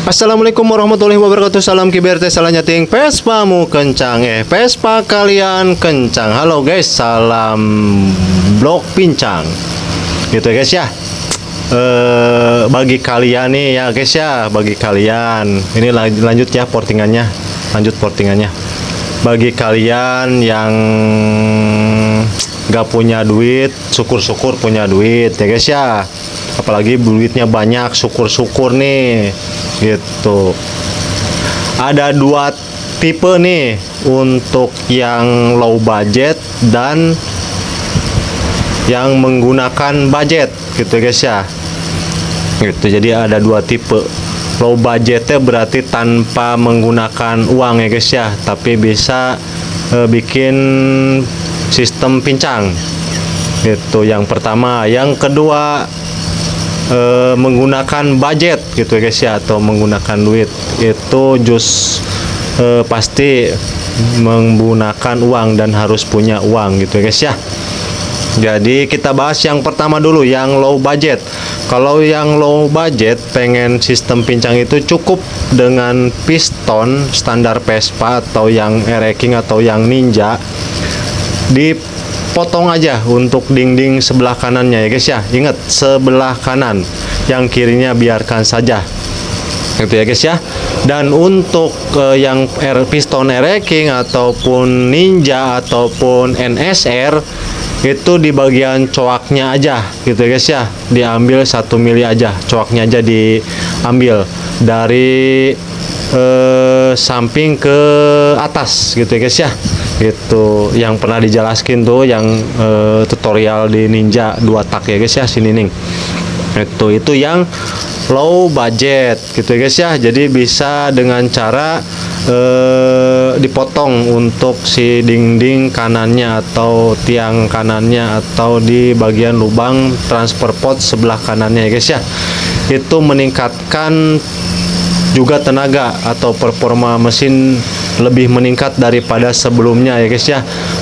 Assalamualaikum warahmatullahi wabarakatuh. Salam kiberte, salam nyating. Vespamu kencang, Vespa kalian kencang. Halo guys, salam blok pincang. Gitu ya guys ya. Bagi kalian nih ya guys ya, bagi kalian ini lanjut ya portingannya, lanjut portingannya. Bagi kalian yang gak punya duit, syukur-syukur punya duit ya guys ya. Apalagi duitnya banyak, syukur-syukur nih gitu. Ada dua tipe nih untuk yang low budget dan yang menggunakan budget gitu guys ya. Gitu, jadi ada dua tipe. Low budgetnya berarti tanpa menggunakan uang ya guys ya, tapi bisa bikin sistem pincang. Itu yang pertama. Yang kedua menggunakan budget gitu ya guys ya, atau menggunakan duit. Itu pasti menggunakan uang dan harus punya uang gitu ya guys ya. Jadi kita bahas yang pertama dulu, yang low budget. Kalau yang low budget pengen sistem pincang itu cukup dengan piston standar Vespa atau yang Air-King atau yang Ninja, dipotong aja untuk dinding sebelah kanannya ya guys ya. Ingat, sebelah kanan, yang kirinya biarkan saja gitu ya guys ya. Dan untuk yang piston Air-King ataupun Ninja ataupun NSR itu di bagian coaknya aja gitu ya guys ya, diambil 1 mili aja, coaknya aja diambil dari samping ke atas gitu ya guys ya. Itu yang pernah dijelaskan tuh yang tutorial di Ninja 2 tak ya guys ya, sini nih. Itu yang low budget gitu ya guys ya. Jadi bisa dengan cara dipotong untuk si dinding kanannya atau tiang kanannya atau di bagian lubang transfer pot sebelah kanannya ya guys ya. Itu meningkatkan juga tenaga atau performa mesin lebih meningkat daripada sebelumnya ya guys ya.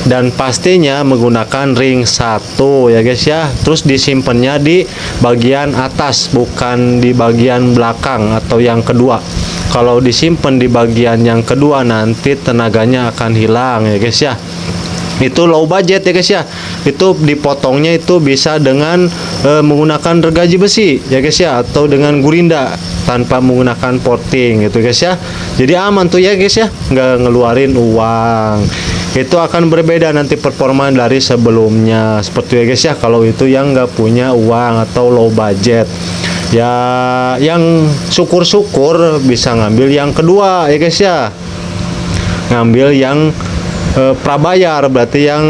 Dan pastinya menggunakan ring 1 ya guys ya. Terus disimpannya di bagian atas, bukan di bagian belakang atau yang kedua. Kalau disimpan di bagian yang kedua nanti tenaganya akan hilang ya guys ya. Itu low budget ya guys ya. Itu dipotongnya itu bisa dengan menggunakan gergaji besi ya guys ya, atau dengan gurinda tanpa menggunakan porting gitu guys ya. Jadi aman tuh ya guys ya, nggak ngeluarin uang. Itu akan berbeda nanti performa dari sebelumnya seperti ya guys ya. Kalau itu yang nggak punya uang atau low budget ya, yang syukur-syukur bisa ngambil yang kedua ya guys ya, ngambil yang prabayar, berarti yang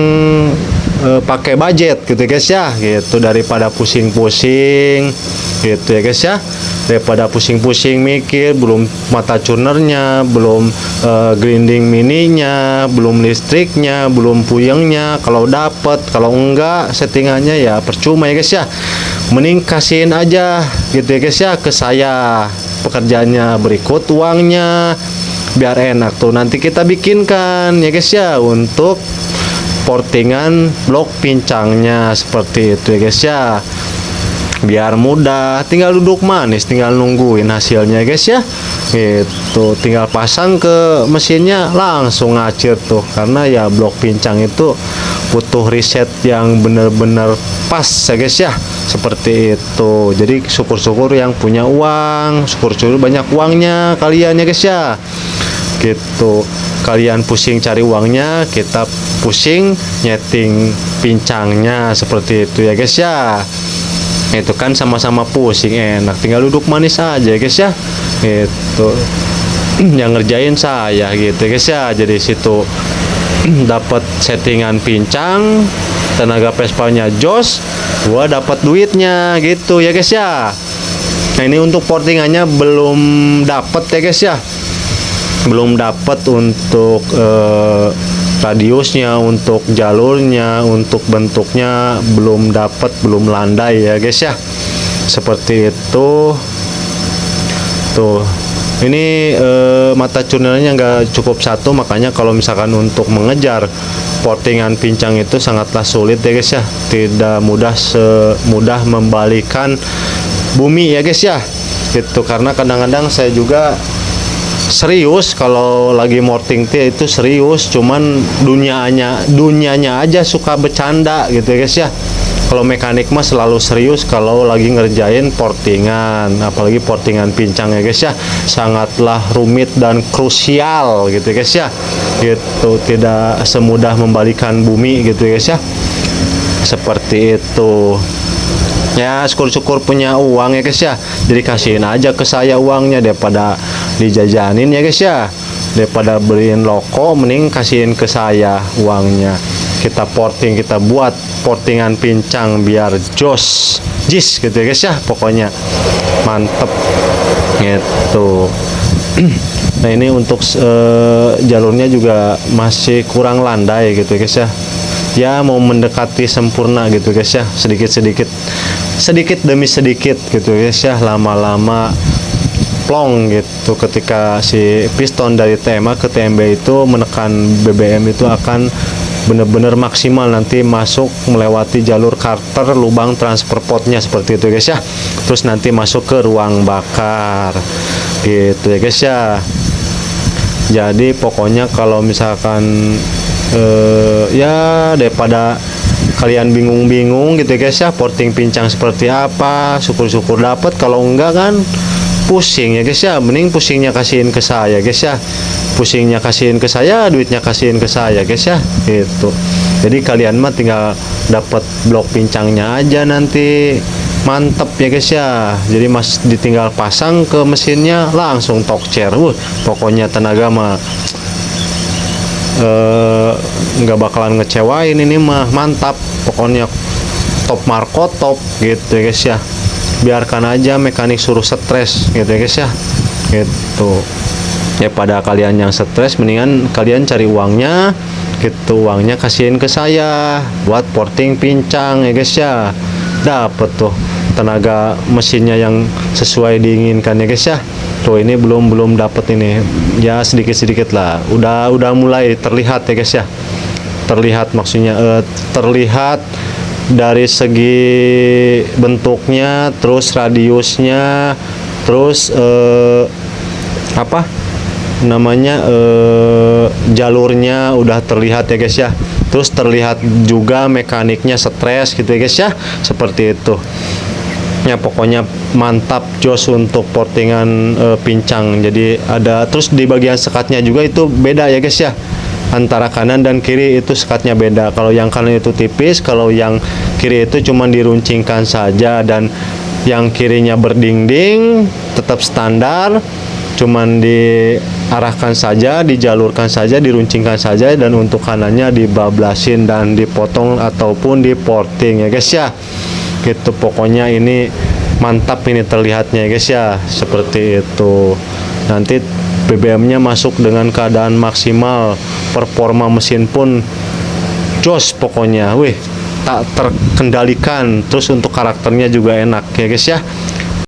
pakai budget gitu guys ya. Gitu, daripada pusing-pusing gitu ya guys ya, daripada pusing-pusing mikir belum mata curnernya, belum grinding mininya, belum listriknya, belum puyengnya. Kalau dapat, kalau enggak settingannya ya percuma ya guys ya. Mending kasihin aja gitu ya guys ya ke saya, pekerjaannya berikut uangnya, biar enak tuh nanti kita bikinkan ya guys ya untuk portingan blok pincangnya seperti itu ya guys ya. Biar mudah, tinggal duduk manis, tinggal nungguin hasilnya guys ya. Itu tinggal pasang ke mesinnya langsung ngacir tuh, karena ya blok pincang itu butuh riset yang bener-bener pas ya guys ya, seperti itu. Jadi syukur-syukur yang punya uang, syukur-syukur banyak uangnya kalian ya guys ya. Gitu, kalian pusing cari uangnya, kita pusing nyeting pincangnya seperti itu ya guys ya. Itu kan sama-sama pusing, enak, tinggal duduk manis aja guys ya. Itu yang ngerjain saya gitu guys ya. Jadi situ dapat settingan pincang, tenaga Vespanya jos, gua dapat duitnya gitu ya guys ya. Nah ini untuk portingannya belum dapat ya guys ya, belum dapat untuk radiusnya, untuk jalurnya, untuk bentuknya belum dapat, belum landai ya guys ya, seperti itu tuh. Ini mata curnernya nggak cukup satu, makanya kalau misalkan untuk mengejar portingan pincang itu sangatlah sulit ya guys ya. Tidak mudah semudah membalikan bumi ya guys ya. gitu. Karena kadang-kadang saya juga serius kalau lagi morting teh itu serius, cuman dunianya aja suka bercanda gitu ya guys ya. Kalau mekanik mah selalu serius kalau lagi ngerjain portingan, apalagi portingan pincang ya guys ya, sangatlah rumit dan krusial gitu ya guys ya. Gitu, tidak semudah membalikan bumi gitu ya guys ya. Seperti itu. Ya syukur-syukur punya uang ya guys ya, jadi kasihin aja ke saya uangnya daripada dijajanin ya guys ya, daripada beliin loko mending kasihin ke saya uangnya. Kita porting, kita buat portingan pincang biar jis gitu ya guys ya, pokoknya mantep gitu. Nah ini untuk jalurnya juga masih kurang landai gitu ya guys ya. Ya mau mendekati sempurna gitu guys ya, sedikit demi sedikit gitu guys ya, lama-lama plong gitu. Ketika si piston dari TMA ke TMB itu menekan BBM itu akan benar-benar maksimal nanti masuk melewati jalur karter lubang transfer potnya seperti itu guys ya, terus nanti masuk ke ruang bakar gitu ya guys ya. Jadi pokoknya kalau misalkan ya daripada kalian bingung-bingung gitu ya guys ya, porting pincang seperti apa, syukur-syukur dapat, kalau enggak kan pusing ya guys ya. Mending pusingnya kasihin ke saya guys ya, pusingnya kasihin ke saya, duitnya kasihin ke saya guys ya gitu. Jadi kalian mah tinggal dapat blok pincangnya aja nanti, mantep ya guys ya. Jadi mas ditinggal pasang ke mesinnya langsung tokcer. Pokoknya tenaga mah nggak bakalan ngecewain, ini mah mantap pokoknya, top marko top gitu ya guys ya. Biarkan aja mekanik suruh stres gitu ya guys ya gitu. Ya pada kalian yang stres mendingan kalian cari uangnya gitu, uangnya kasihin ke saya buat porting pincang ya guys ya. Dapet tuh tenaga mesinnya yang sesuai diinginkan ya guys ya. Tuh ini belum dapet ini ya, sedikit lah udah mulai terlihat ya guys ya. Terlihat maksudnya terlihat dari segi bentuknya, terus radiusnya, terus apa namanya jalurnya udah terlihat ya guys ya. Terus terlihat juga mekaniknya stres gitu ya guys ya, seperti itu ya. Pokoknya mantap jos untuk portingan pincang. Jadi ada terus di bagian sekatnya juga itu beda ya guys ya, antara kanan dan kiri itu sekatnya beda. Kalau yang kanan itu tipis, kalau yang kiri itu cuma diruncingkan saja, dan yang kirinya berdinding tetap standar, cuman diarahkan saja, dijalurkan saja, diruncingkan saja, dan untuk kanannya dibablasin dan dipotong ataupun diporting ya guys ya. Gitu pokoknya ini mantap ini terlihatnya ya guys ya, seperti itu. Nanti BBM-nya masuk dengan keadaan maksimal, performa mesin pun jos pokoknya, tak terkendalikan. Terus untuk karakternya juga enak ya guys ya.